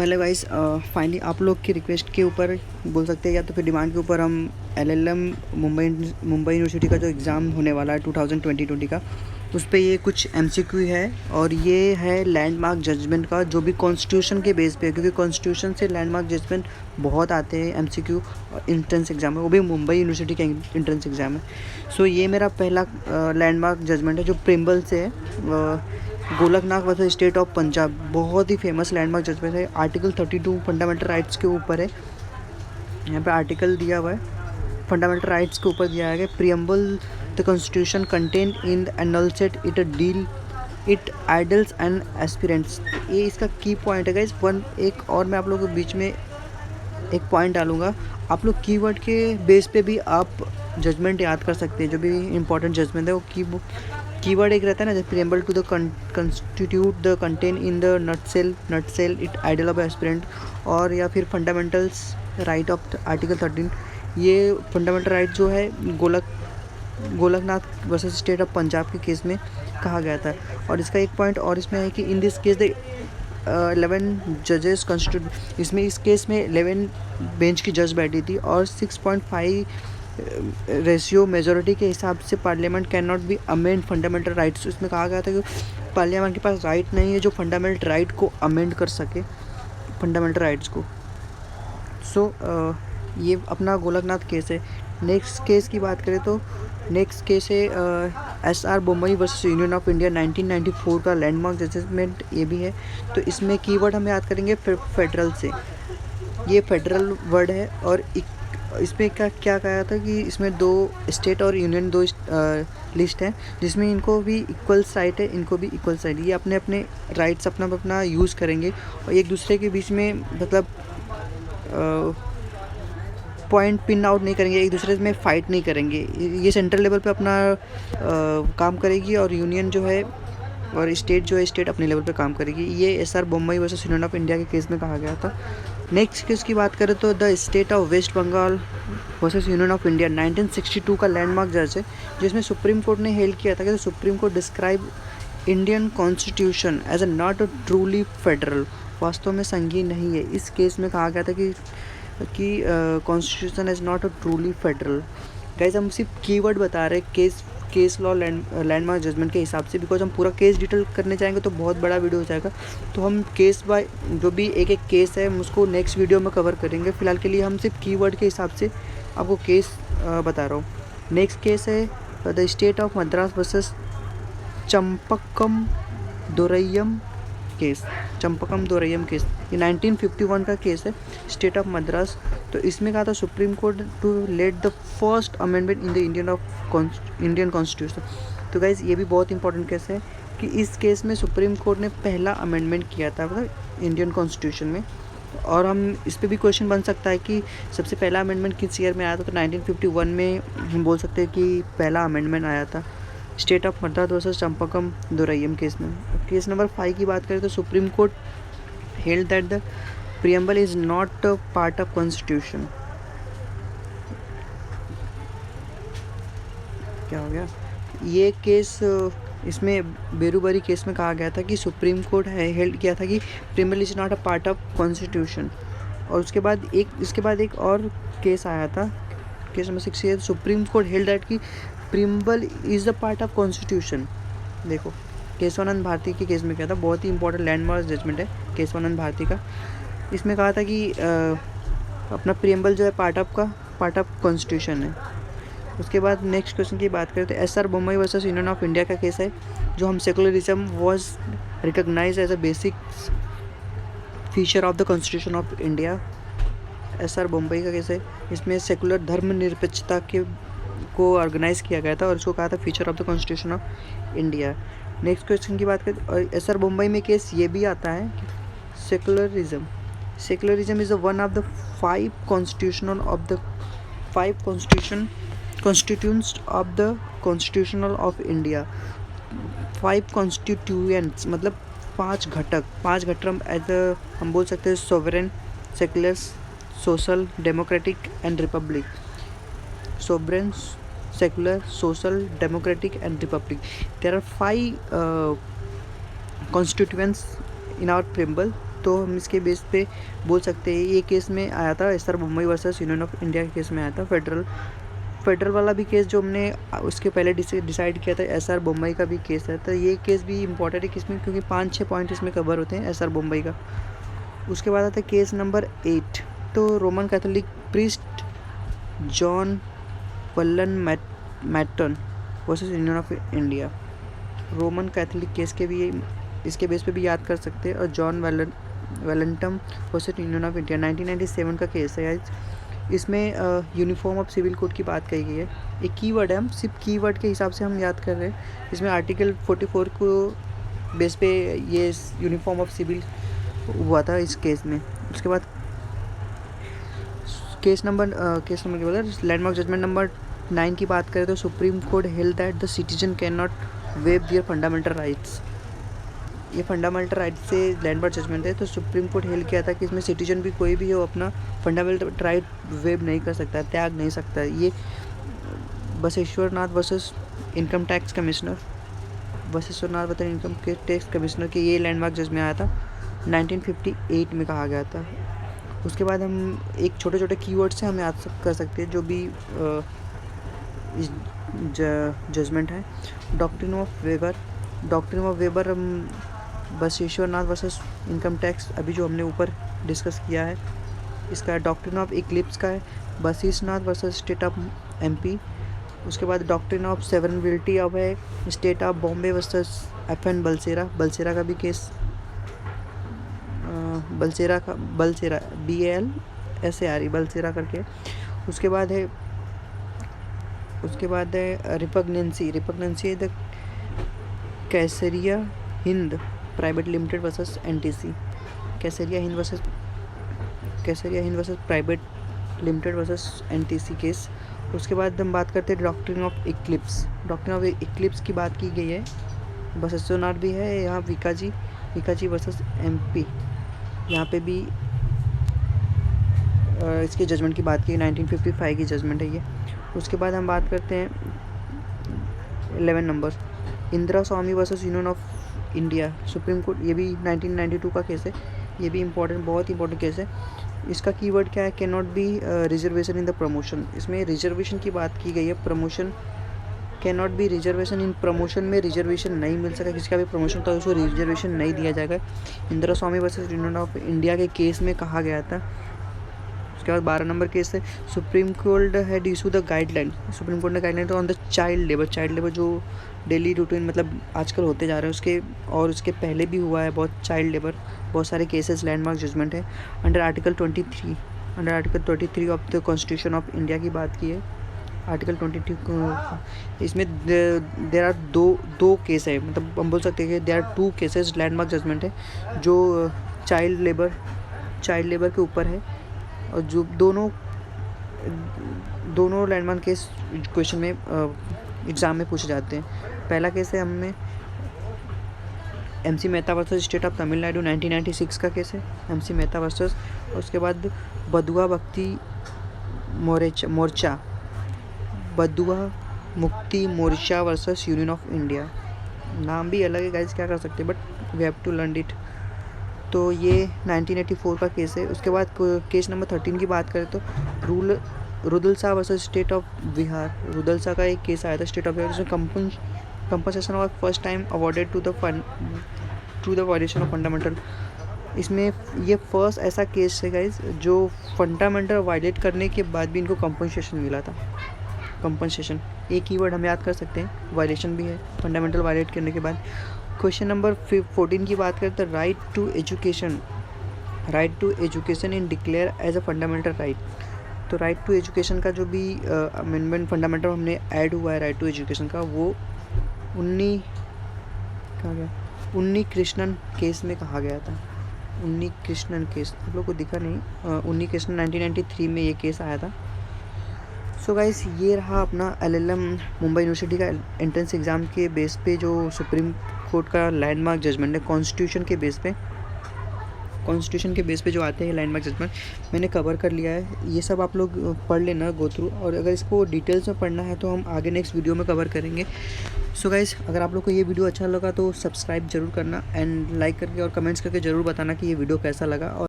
Hello guys, finally आप लोग की रिक्वेस्ट के ऊपर बोल सकते हैं या तो फिर डिमांड के ऊपर हम एलएलएम मुंबई यूनिवर्सिटी का जो एग्ज़ाम होने वाला है 2020 का, उस पे ये कुछ एमसीक्यू है। और ये है लैंडमार्क जजमेंट का, जो भी कॉन्स्टिट्यूशन के बेस पे है, क्योंकि कॉन्स्टिट्यूशन से लैंडमार्क जजमेंट बहुत आते हैं एमसीक्यू इंट्रेंस एग्ज़ाम में, वो भी मुंबई यूनिवर्सिटी का इंट्रेंस एग्ज़ाम है। सो ये मेरा पहला लैंडमार्क जजमेंट है जो प्रिम्बल से है, Golaknath versus state of Punjab. बहुत ही फेमस लैंडमार्क जजमेंट है। आर्टिकल 32 फंडामेंटल राइट्स के ऊपर है। यहाँ पे आर्टिकल दिया हुआ है, फंडामेंटल राइट्स के ऊपर दिया गया। Preamble the constitution content in the nutshell it deal it ideals and aspirants. ये इसका की पॉइंट है गाइस। एक और मैं आप लोगों के बीच में एक पॉइंट डालूंगा, आप लोग कीवर्ड के बेस पे भी आप जजमेंट याद कर सकते हैं। जो भी इंपॉर्टेंट जजमेंट है वो कीवर्ड एक रहता है ना, जैसे preamble to the constitute the content in the nutshell it ideal of aspirant, और या फिर फंडामेंटल्स राइट ऑफ आर्टिकल 13। ये फंडामेंटल राइट जो है Golaknath versus state of Punjab के केस में कहा गया था। और इसका एक पॉइंट और इसमें है कि इन दिस केस द 11 जजेस कॉन्स्टिट्यूट, इसमें इस केस में 11 बेंच की जज बैठी थी और 6.5 रेशियो मेजोरिटी के हिसाब से parliament can not be amend fundamental rights. इसमें कहा गया था कि पार्लियामेंट के पास राइट नहीं है जो फंडामेंटल राइट को अमेंड कर सके, फंडामेंटल राइट्स को। सो ये अपना गोलकनाथ केस है। नेक्स्ट केस की बात करें तो नेक्स्ट केस है SR Bommai versus Union of India 1994 का लैंडमार्क जजमेंट, ये भी है। तो इसमें कीवर्ड हम याद करेंगे फेडरल से। ये फेडरल वर्ड है और इसमें क्या कहा था कि इसमें 2 स्टेट और यूनियन 2 लिस्ट हैं, जिसमें इनको भी इक्वल साइट है, इनको भी इक्वल साइट। ये अपने अपने राइट्स अपना यूज़ करेंगे और एक दूसरे के बीच में मतलब पॉइंट पिन आउट नहीं करेंगे, एक दूसरे में फ़ाइट नहीं करेंगे। ये सेंट्रल लेवल पे अपना काम करेगी और यूनियन जो है और स्टेट जो है स्टेट अपने लेवल पे काम करेगी। ये SR Bommai versus Union of India के केस में कहा गया था। नेक्स्ट केस की बात करें तो the state of West Bengal versus Union of India 1962 का लैंडमार्क जज है, जिसमें सुप्रीम कोर्ट ने हेल्ड किया था कि Supreme Court describe Indian constitution as a not a truly federal, वास्तव में संघीय नहीं है। इस केस में कहा गया था कि constitution is not a truly federal. Guys, हम सिर्फ कीवर्ड बता रहे हैं केस लॉ लैंडमार्क जजमेंट के हिसाब से, बिकॉज हम पूरा केस डिटेल करने जाएंगे तो बहुत बड़ा वीडियो हो जाएगा। तो हम केस बाय जो भी एक केस है हम उसको नेक्स्ट वीडियो में कवर करेंगे। फिलहाल के लिए हम सिर्फ कीवर्ड के हिसाब से आपको केस बता रहा हूँ। नेक्स्ट केस है the state of Madras versus Champakam Dorairajan case. Champakam Dorairajan case ये 1951 का केस है, स्टेट ऑफ मद्रास। तो इसमें कहा था Supreme Court to let the first amendment in the Indian constitution. तो गाइज, ये भी बहुत इंपॉर्टेंट केस है कि इस केस में सुप्रीम कोर्ट ने पहला अमेंडमेंट किया था मतलब इंडियन कॉन्स्टिट्यूशन में। और हम इस पर भी क्वेश्चन बन सकता है कि सबसे पहला अमेंडमेंट किस ईयर में आया था। तो 1951 में हम बोल सकते हैं कि पहला अमेंडमेंट आया था state of Madras versus Champakam Dorairajan case में। केस नंबर 5 की बात करें तो Supreme Court held that the preamble is not a part of constitution. क्या हो गया ये केस, इसमें बेरूबरी केस में कहा गया था कि सुप्रीम कोर्ट हेल्ड किया था कि preamble is not a part of constitution. और इसके बाद एक और केस आया था, केस नंबर 6 है सुप्रीम कोर्ट हेल्ड दैट कि preamble is a part of constitution. देखो, केशवानंद भारती के केस में क्या था, बहुत ही इंपॉर्टेंट लैंडमार्क जजमेंट है केशवानंद भारती का। इसमें कहा था कि अपना प्रियम्बल जो है पार्ट ऑफ कॉन्स्टिट्यूशन है। उसके बाद नेक्स्ट क्वेश्चन की बात करें तो SR Bommai versus Union of India का केस है, जो हम secularism was recognise as a basic feature of the constitution of India. SR Bommai का केस है, इसमें सेकुलर धर्मनिरपेक्षता को ऑर्गेनाइज किया गया था और इसको कहा था feature of the constitution of India. Next question की बात करें और एसआर मुंबई में केस ये भी आता है secularism is one of the 5 constitutions of the constitutional of India. 5 constituents मतलब 5 घटक एज अ हम बोल सकते हैं sovereign, secular, social, democratic and Republic. Sovereign, secular, social, democratic and republic. There are 5 constituents in our preamble. तो हम इसके base पे बोल सकते हैं ये केस में आया था SR Mumbai versus Union of India के केस में आया था। फेडरल वाला भी केस जो हमने उसके पहले डिसाइड किया था एसआर मुंबई का भी केस है, तो ये केस भी इम्पोर्टेंट है किसमें, क्योंकि 5-6 पॉइंट इसमें कवर होते हैं एसआर मुंबई का। उसके बाद आता है केस नंबर 8, तो Roman Catholic priest John Vallamattom versus Union of India. Roman Catholic case के भी इसके बेस पे भी याद कर सकते हैं। और John Vallamattom versus Union of India 1997 का केस है गाइस। इसमें यूनिफॉर्म ऑफ सिविल कोड की बात कही गई है। एक कीवर्ड है, हम सिर्फ कीवर्ड के हिसाब से हम याद कर रहे हैं। इसमें आर्टिकल 44 को बेस पे ये यूनिफॉर्म ऑफ सिविल हुआ था इस केस में। उसके बाद केस नंबर के बाद लैंडमार्क जजमेंट नंबर 9 की बात करें तो Supreme Court held that the citizen can not wave there fundamental rights. ये फंडामेंटल राइट से लैंडमार्क जजमेंट है, तो सुप्रीम कोर्ट हेल्ड किया था कि इसमें सिटीजन भी कोई भी हो अपना फंडामेंटल राइट वेव नहीं कर सकता, त्याग नहीं सकता। ये Basaveshwarnath versus income tax commissioner income के टैक्स कमिश्नर के ये लैंडमार्क जजमेंट आया था 1958 में कहा गया था। उसके बाद हम एक छोटे छोटे कीवर्ड से हम याद कर सकते हैं जो भी जजमेंट है। डॉक्ट्रिन ऑफ वेबर हम बसवेश्वरनाथ वर्सेस इनकम टैक्स अभी जो हमने ऊपर डिस्कस किया है इसका। डॉक्ट्रिन ऑफ इक्लिप्स का है बसीसनाथ वर्सेस स्टेट ऑफ एमपी। उसके बाद डॉक्ट्रिन ऑफ सेवरेनिटी ऑफ है state of Bombay versus FN बलसेरा का भी केस, बलसेरा BALSARE बलसेरा करके। उसके बाद है repugnancy the Kaiser i Hind private limited versus NTC। Kaiser i Hind versus private limited versus NTC case. उसके बाद हम बात करते हैं डॉक्ट्रिन ऑफ इक्लिप्स की बात की गई है। बसवेश्वरनाथ भी है यहाँ, विकाजी वर्सेस MP यहाँ पे भी इसके जजमेंट की बात की 1955 की जजमेंट है ये। उसके बाद हम बात करते हैं 11 number Indira Swami versus Union of India supreme court. ये भी 1992 का केस है, ये भी बहुत इंपॉर्टेंट केस है। इसका कीवर्ड क्या है, can not be reservation in the promotion. इसमें रिजर्वेशन की बात की गई है, promotion can not be reservation in promotion में रिजर्वेशन नहीं मिल सका, किसी का भी प्रमोशन था उसको रिजर्वेशन नहीं दिया जाएगा। इंदिरा स्वामी वर्सेस यूनियन ऑफ इंडिया के केस में कहा गया था। उसके बाद 12 नंबर केस है supreme court had issue the guideline. Supreme court ने गाइडलाइन तो ऑन द चाइल्ड लेबर जो डेली रूटीन मतलब आजकल होते जा रहे हैं उसके, और उसके पहले भी हुआ है बहुत सारे केसेस लैंडमार्क जजमेंट है। Under article 23 of the constitution of India की बात की है। आर्टिकल 22 इसमें देर आर दो केस है, मतलब हम बोल सकते हैं कि there are 2 cases landmark judgement है जो चाइल्ड लेबर के ऊपर है, और जो दोनों लैंडमार्क केस क्वेश्चन में एग्ज़ाम में पूछे जाते हैं। पहला केस है हमें MC Mehta versus state of Tamil Nadu 1996 का केस है, MC मेहता वर्सेस। उसके बाद Bandhua Mukti Morcha versus Union of India. नाम भी अलग है गाइस, क्या कर सकते हैं, but we have to learn it. तो ये 1984 का केस है। उसके बाद केस नंबर 13 की बात करें तो रुदलसा वर्सेस स्टेट ऑफ बिहार। रुदलसा का एक केस आया था स्टेट ऑफ बिहार, जिसमें compensation was first time awarded to the violation of fundamental. इसमें ये फर्स्ट ऐसा केस है गाइज जो फंडामेंटल वायलेट करने के बाद भी इनको कंपनसेशन मिला था। कंपनसेशन एक कीवर्ड हम याद कर सकते हैं, वायलेशन भी है फंडामेंटल वायलेट करने के बाद। क्वेश्चन नंबर 14 की बात करें तो right to education in declare as a fundamental right. तो राइट टू एजुकेशन का जो भी अमेंडमेंट फंडामेंटल हमने ऐड हुआ है राइट टू एजुकेशन का, वो उन्नी कृष्णन केस में कहा गया था। उन्नी कृष्णन केस आप लोग को दिखा नहीं, उन्नी कृष्णन 1993 में ये केस आया था। सो गाइस ये रहा अपना LLM मुंबई यूनिवर्सिटी का एंट्रेंस एग्ज़ाम के बेस पे जो सुप्रीम कोर्ट का लैंडमार्क जजमेंट है कॉन्स्टिट्यूशन के बेस पे। कॉन्स्टिट्यूशन के बेस पे जो आते हैं लैंडमार्क जजमेंट, मैंने कवर कर लिया है। ये सब आप लोग पढ़ लेना, गो थ्रू, और अगर इसको डिटेल्स में पढ़ना है तो हम आगे नेक्स्ट वीडियो में कवर करेंगे। सो गाइस, अगर आप लोग को ये वीडियो अच्छा लगा तो सब्सक्राइब जरूर करना एंड लाइक करके और कमेंट्स करके ज़रूर बताना कि ये वीडियो कैसा लगा। और